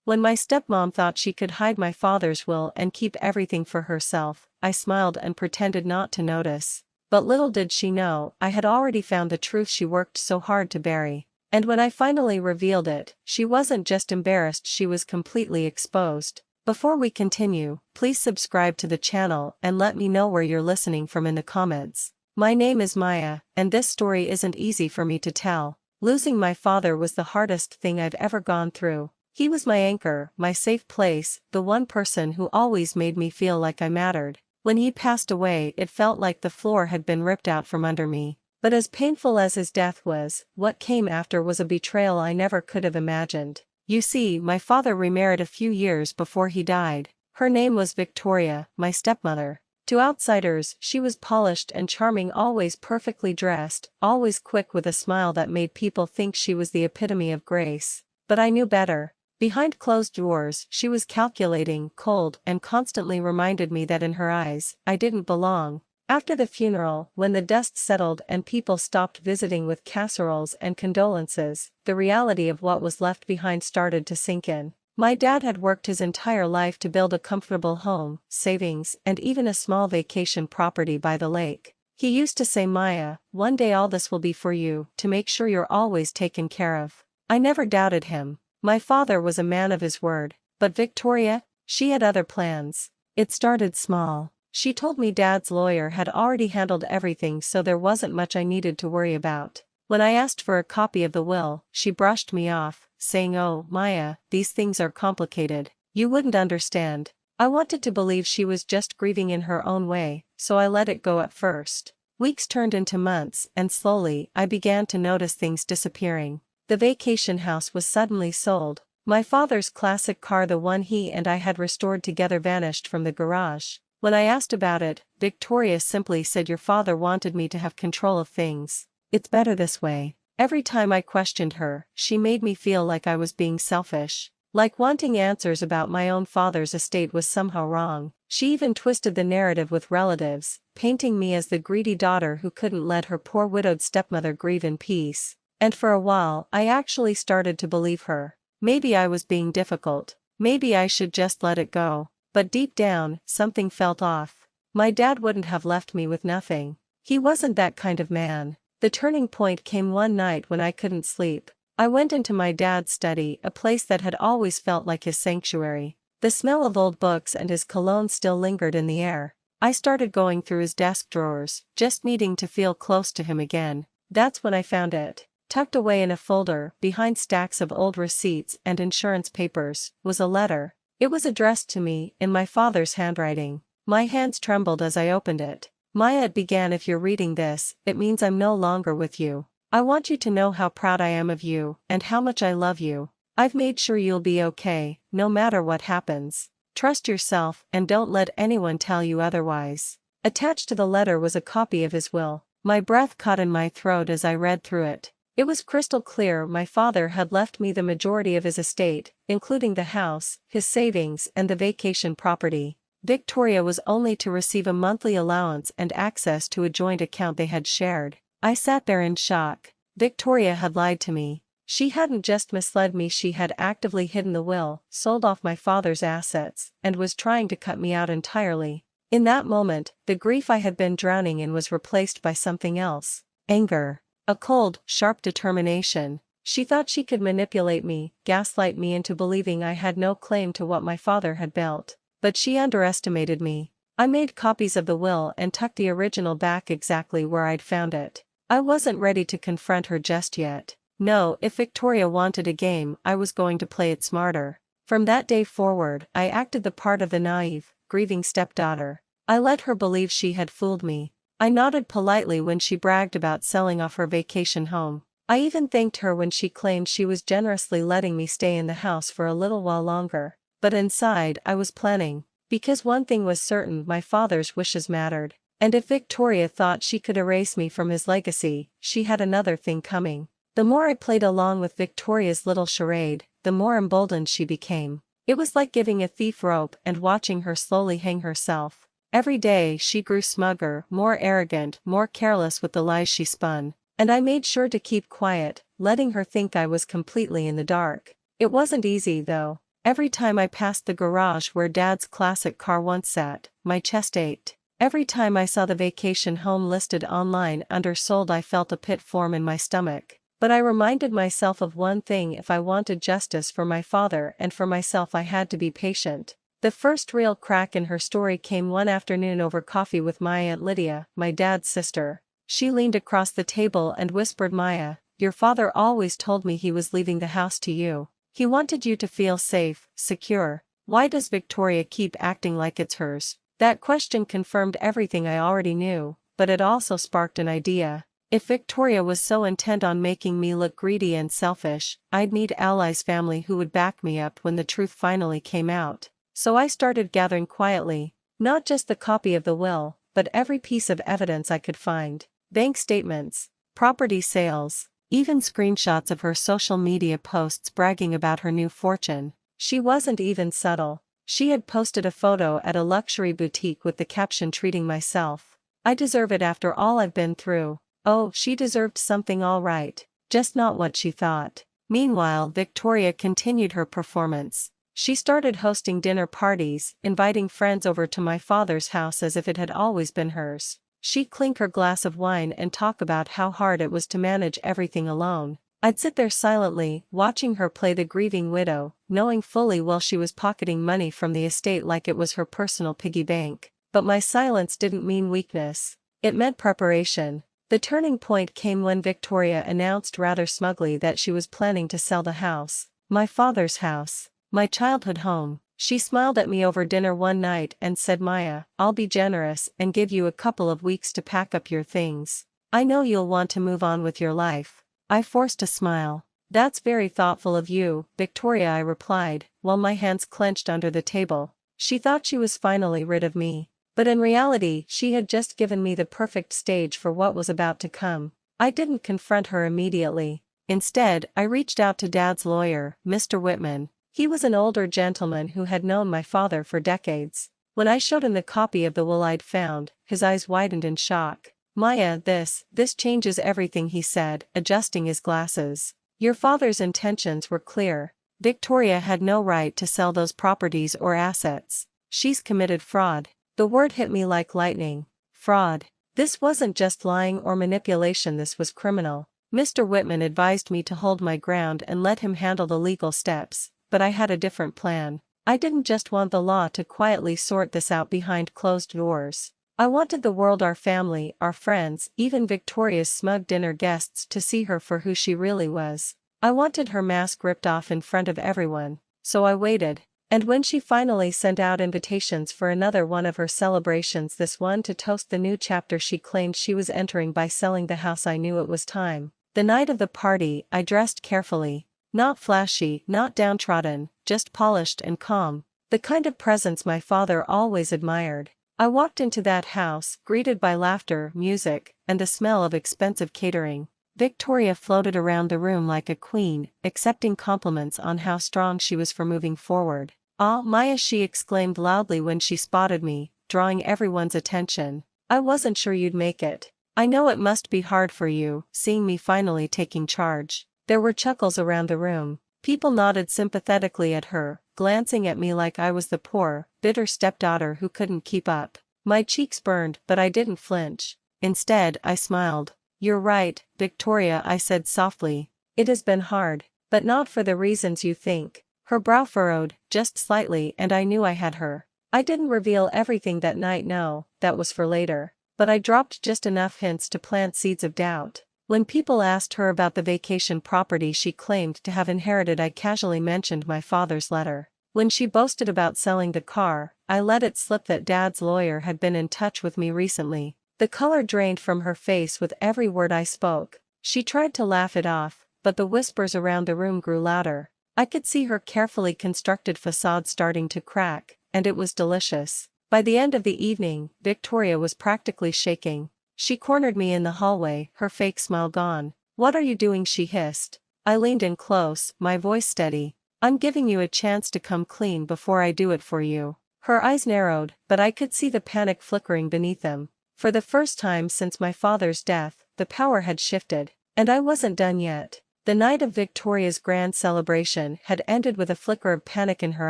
When my stepmom thought she could hide my father's will and keep everything for herself, I smiled and pretended not to notice. But little did she know, I had already found the truth she worked so hard to bury. And when I finally revealed it, she wasn't just embarrassed, she was completely exposed. Before we continue, please subscribe to the channel and let me know where you're listening from in the comments. My name is Maya, and this story isn't easy for me to tell. Losing my father was the hardest thing I've ever gone through. He was my anchor, my safe place, the one person who always made me feel like I mattered. When he passed away, it felt like the floor had been ripped out from under me. But as painful as his death was, what came after was a betrayal I never could have imagined. You see, my father remarried a few years before he died. Her name was Victoria, my stepmother. To outsiders, she was polished and charming, always perfectly dressed, always quick with a smile that made people think she was the epitome of grace. But I knew better. Behind closed doors, she was calculating, cold, and constantly reminded me that in her eyes, I didn't belong. After the funeral, when the dust settled and people stopped visiting with casseroles and condolences, the reality of what was left behind started to sink in. My dad had worked his entire life to build a comfortable home, savings, and even a small vacation property by the lake. He used to say, "Maya, one day all this will be for you, to make sure you're always taken care of." I never doubted him. My father was a man of his word. But Victoria? She had other plans. It started small. She told me Dad's lawyer had already handled everything, so there wasn't much I needed to worry about. When I asked for a copy of the will, she brushed me off, saying, "Oh, Maya, these things are complicated. You wouldn't understand." I wanted to believe she was just grieving in her own way, so I let it go at first. Weeks turned into months, and slowly, I began to notice things disappearing. The vacation house was suddenly sold. My father's classic car, the one he and I had restored together, vanished from the garage. When I asked about it, Victoria simply said, "Your father wanted me to have control of things. It's better this way." Every time I questioned her, she made me feel like I was being selfish. Like wanting answers about my own father's estate was somehow wrong. She even twisted the narrative with relatives, painting me as the greedy daughter who couldn't let her poor widowed stepmother grieve in peace. And for a while, I actually started to believe her. Maybe I was being difficult. Maybe I should just let it go. But deep down, something felt off. My dad wouldn't have left me with nothing. He wasn't that kind of man. The turning point came one night when I couldn't sleep. I went into my dad's study, a place that had always felt like his sanctuary. The smell of old books and his cologne still lingered in the air. I started going through his desk drawers, just needing to feel close to him again. That's when I found it. Tucked away in a folder, behind stacks of old receipts and insurance papers, was a letter. It was addressed to me, in my father's handwriting. My hands trembled as I opened it. "Maya," it began, "if you're reading this, it means I'm no longer with you. I want you to know how proud I am of you, and how much I love you. I've made sure you'll be okay, no matter what happens. Trust yourself, and don't let anyone tell you otherwise." Attached to the letter was a copy of his will. My breath caught in my throat as I read through it. It was crystal clear. My father had left me the majority of his estate, including the house, his savings, and the vacation property. Victoria was only to receive a monthly allowance and access to a joint account they had shared. I sat there in shock. Victoria had lied to me. She hadn't just misled me, she had actively hidden the will, sold off my father's assets, and was trying to cut me out entirely. In that moment, the grief I had been drowning in was replaced by something else. Anger. A cold, sharp determination. She thought she could manipulate me, gaslight me into believing I had no claim to what my father had built. But she underestimated me. I made copies of the will and tucked the original back exactly where I'd found it. I wasn't ready to confront her just yet. No, if Victoria wanted a game, I was going to play it smarter. From that day forward, I acted the part of the naive, grieving stepdaughter. I let her believe she had fooled me. I nodded politely when she bragged about selling off her vacation home. I even thanked her when she claimed she was generously letting me stay in the house for a little while longer. But inside, I was planning. Because one thing was certain, my father's wishes mattered. And if Victoria thought she could erase me from his legacy, she had another thing coming. The more I played along with Victoria's little charade, the more emboldened she became. It was like giving a thief rope and watching her slowly hang herself. Every day she grew smugger, more arrogant, more careless with the lies she spun. And I made sure to keep quiet, letting her think I was completely in the dark. It wasn't easy though. Every time I passed the garage where Dad's classic car once sat, my chest ached. Every time I saw the vacation home listed online under sold, I felt a pit form in my stomach. But I reminded myself of one thing: if I wanted justice for my father and for myself, I had to be patient. The first real crack in her story came one afternoon over coffee with my Aunt Lydia, my dad's sister. She leaned across the table and whispered, "Maya, your father always told me he was leaving the house to you. He wanted you to feel safe, secure. Why does Victoria keep acting like it's hers?" That question confirmed everything I already knew, but it also sparked an idea. If Victoria was so intent on making me look greedy and selfish, I'd need allies, family who would back me up when the truth finally came out. So I started gathering quietly, not just the copy of the will, but every piece of evidence I could find. Bank statements, property sales, even screenshots of her social media posts bragging about her new fortune. She wasn't even subtle. She had posted a photo at a luxury boutique with the caption, "Treating myself. I deserve it after all I've been through." Oh, she deserved something, all right, just not what she thought. Meanwhile, Victoria continued her performance. She started hosting dinner parties, inviting friends over to my father's house as if it had always been hers. She'd clink her glass of wine and talk about how hard it was to manage everything alone. I'd sit there silently, watching her play the grieving widow, knowing fully well she was pocketing money from the estate like it was her personal piggy bank. But my silence didn't mean weakness. It meant preparation. The turning point came when Victoria announced rather smugly that she was planning to sell the house. My father's house. My childhood home. She smiled at me over dinner one night and said, "Maya, I'll be generous and give you a couple of weeks to pack up your things. I know you'll want to move on with your life." I forced a smile. "That's very thoughtful of you, Victoria," I replied, while my hands clenched under the table. She thought she was finally rid of me. But in reality, she had just given me the perfect stage for what was about to come. I didn't confront her immediately. Instead, I reached out to Dad's lawyer, Mr. Whitman. He was an older gentleman who had known my father for decades. When I showed him the copy of the will I'd found, his eyes widened in shock. "Maya, this changes everything," he said, adjusting his glasses. "Your father's intentions were clear. Victoria had no right to sell those properties or assets. She's committed fraud." The word hit me like lightning. Fraud. This wasn't just lying or manipulation, this was criminal. Mr. Whitman advised me to hold my ground and let him handle the legal steps, but I had a different plan. I didn't just want the law to quietly sort this out behind closed doors. I wanted the world, our family, our friends, even Victoria's smug dinner guests, to see her for who she really was. I wanted her mask ripped off in front of everyone. So I waited. And when she finally sent out invitations for another one of her celebrations, this one to toast the new chapter she claimed she was entering by selling the house, I knew it was time. The night of the party, I dressed carefully. Not flashy, not downtrodden, just polished and calm. The kind of presence my father always admired. I walked into that house, greeted by laughter, music, and the smell of expensive catering. Victoria floated around the room like a queen, accepting compliments on how strong she was for moving forward. "Ah, Maya," she exclaimed loudly when she spotted me, drawing everyone's attention. "I wasn't sure you'd make it. I know it must be hard for you, seeing me finally taking charge." There were chuckles around the room. People nodded sympathetically at her, glancing at me like I was the poor, bitter stepdaughter who couldn't keep up. My cheeks burned, but I didn't flinch. Instead, I smiled. "You're right, Victoria," I said softly. "It has been hard, but not for the reasons you think." Her brow furrowed, just slightly, and I knew I had her. I didn't reveal everything that night, no, that was for later. But I dropped just enough hints to plant seeds of doubt. When people asked her about the vacation property she claimed to have inherited, I casually mentioned my father's letter. When she boasted about selling the car, I let it slip that Dad's lawyer had been in touch with me recently. The color drained from her face with every word I spoke. She tried to laugh it off, but the whispers around the room grew louder. I could see her carefully constructed facade starting to crack, and it was delicious. By the end of the evening, Victoria was practically shaking. She cornered me in the hallway, her fake smile gone. "What are you doing?" she hissed. I leaned in close, my voice steady. "I'm giving you a chance to come clean before I do it for you." Her eyes narrowed, but I could see the panic flickering beneath them. For the first time since my father's death, the power had shifted. And I wasn't done yet. The night of Victoria's grand celebration had ended with a flicker of panic in her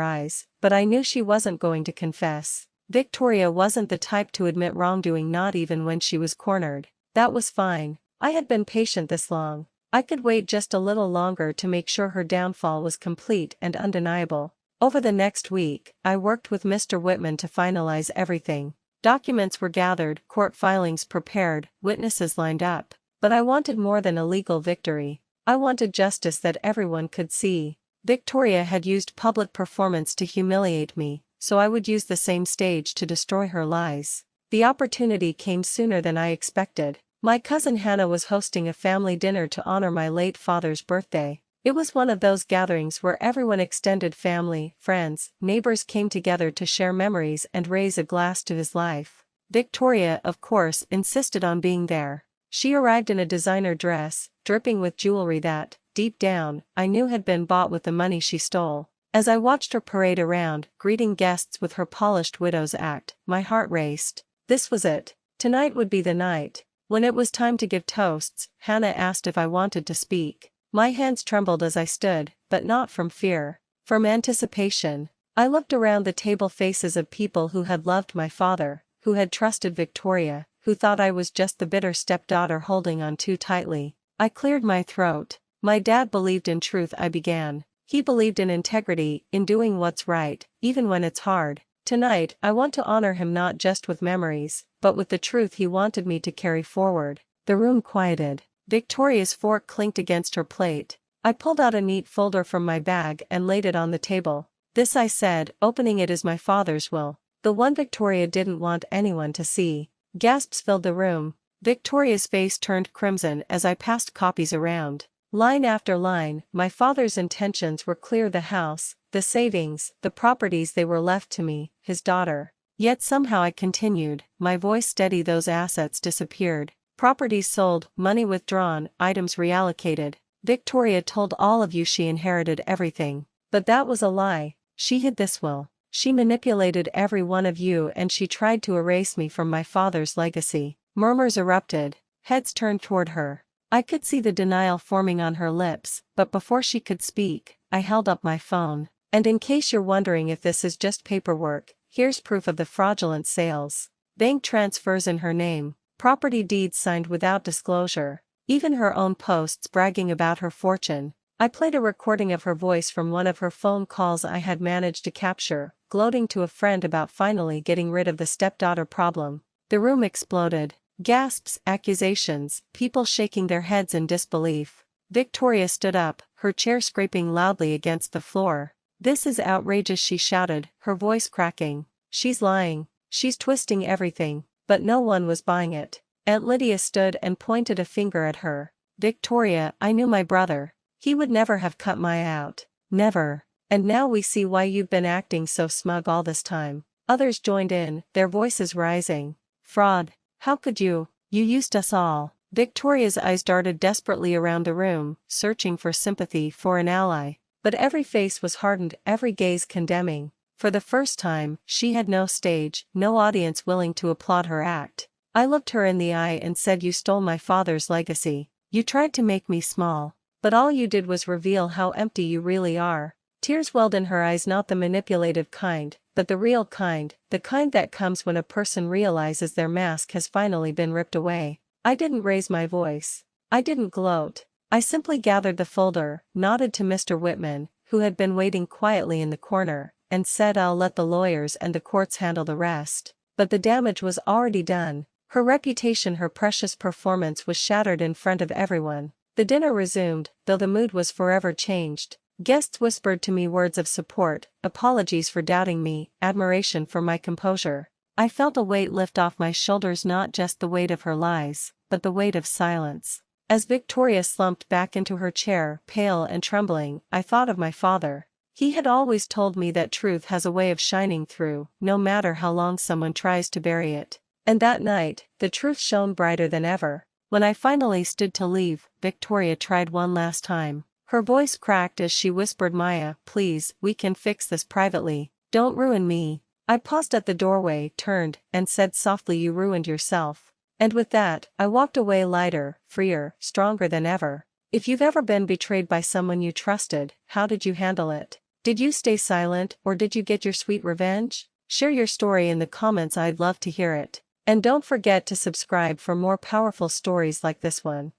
eyes, but I knew she wasn't going to confess. Victoria wasn't the type to admit wrongdoing, not even when she was cornered. That was fine. I had been patient this long. I could wait just a little longer to make sure her downfall was complete and undeniable. Over the next week, I worked with Mr. Whitman to finalize everything. Documents were gathered, court filings prepared, witnesses lined up. But I wanted more than a legal victory. I wanted justice that everyone could see. Victoria had used public performance to humiliate me, so I would use the same stage to destroy her lies. The opportunity came sooner than I expected. My cousin Hannah was hosting a family dinner to honor my late father's birthday. It was one of those gatherings where everyone, extended family, friends, neighbors, came together to share memories and raise a glass to his life. Victoria, of course, insisted on being there. She arrived in a designer dress, dripping with jewelry that, deep down, I knew had been bought with the money she stole. As I watched her parade around, greeting guests with her polished widow's act, my heart raced. This was it. Tonight would be the night. When it was time to give toasts, Hannah asked if I wanted to speak. My hands trembled as I stood, but not from fear. From anticipation. I looked around the table, faces of people who had loved my father, who had trusted Victoria, who thought I was just the bitter stepdaughter holding on too tightly. I cleared my throat. My dad believed in truth, I began. He believed in integrity, in doing what's right, even when it's hard. Tonight, I want to honor him not just with memories, but with the truth he wanted me to carry forward. The room quieted. Victoria's fork clinked against her plate. I pulled out a neat folder from my bag and laid it on the table. This, I said, opening it, is my father's will. The one Victoria didn't want anyone to see. Gasps filled the room. Victoria's face turned crimson as I passed copies around. Line after line, my father's intentions were clear: the house, the savings, the properties, they were left to me, his daughter. Yet somehow, I continued, my voice steady, those assets disappeared. Properties sold, money withdrawn, items reallocated. Victoria told all of you she inherited everything. But that was a lie. She hid this will. She manipulated every one of you, and she tried to erase me from my father's legacy. Murmurs erupted. Heads turned toward her. I could see the denial forming on her lips, but before she could speak, I held up my phone. And in case you're wondering if this is just paperwork, here's proof of the fraudulent sales. Bank transfers in her name. Property deeds signed without disclosure. Even her own posts bragging about her fortune. I played a recording of her voice from one of her phone calls I had managed to capture, gloating to a friend about finally getting rid of the stepdaughter problem. The room exploded. Gasps, accusations, people shaking their heads in disbelief. Victoria stood up, her chair scraping loudly against the floor. "This is outrageous," she shouted, her voice cracking. "She's lying. She's twisting everything." But no one was buying it. Aunt Lydia stood and pointed a finger at her. "Victoria, I knew my brother. He would never have cut my out. Never. And now we see why you've been acting so smug all this time." Others joined in, their voices rising. "Fraud. How could you? You used us all." Victoria's eyes darted desperately around the room, searching for sympathy, for an ally. But every face was hardened, every gaze condemning. For the first time, she had no stage, no audience willing to applaud her act. I looked her in the eye and said, "You stole my father's legacy. You tried to make me small. But all you did was reveal how empty you really are." Tears welled in her eyes, not the manipulative kind, but the real kind, the kind that comes when a person realizes their mask has finally been ripped away. I didn't raise my voice. I didn't gloat. I simply gathered the folder, nodded to Mr. Whitman, who had been waiting quietly in the corner, and said, "I'll let the lawyers and the courts handle the rest." But the damage was already done. Her reputation, her precious performance was shattered in front of everyone. The dinner resumed, though the mood was forever changed. Guests whispered to me words of support, apologies for doubting me, admiration for my composure. I felt a weight lift off my shoulders, not just the weight of her lies, but the weight of silence. As Victoria slumped back into her chair, pale and trembling, I thought of my father. He had always told me that truth has a way of shining through, no matter how long someone tries to bury it. And that night, the truth shone brighter than ever. When I finally stood to leave, Victoria tried one last time. Her voice cracked as she whispered, "Maya, please, we can fix this privately. Don't ruin me." I paused at the doorway, turned, and said softly, "You ruined yourself." And with that, I walked away lighter, freer, stronger than ever. If you've ever been betrayed by someone you trusted, how did you handle it? Did you stay silent or did you get your sweet revenge? Share your story in the comments, I'd love to hear it. And don't forget to subscribe for more powerful stories like this one.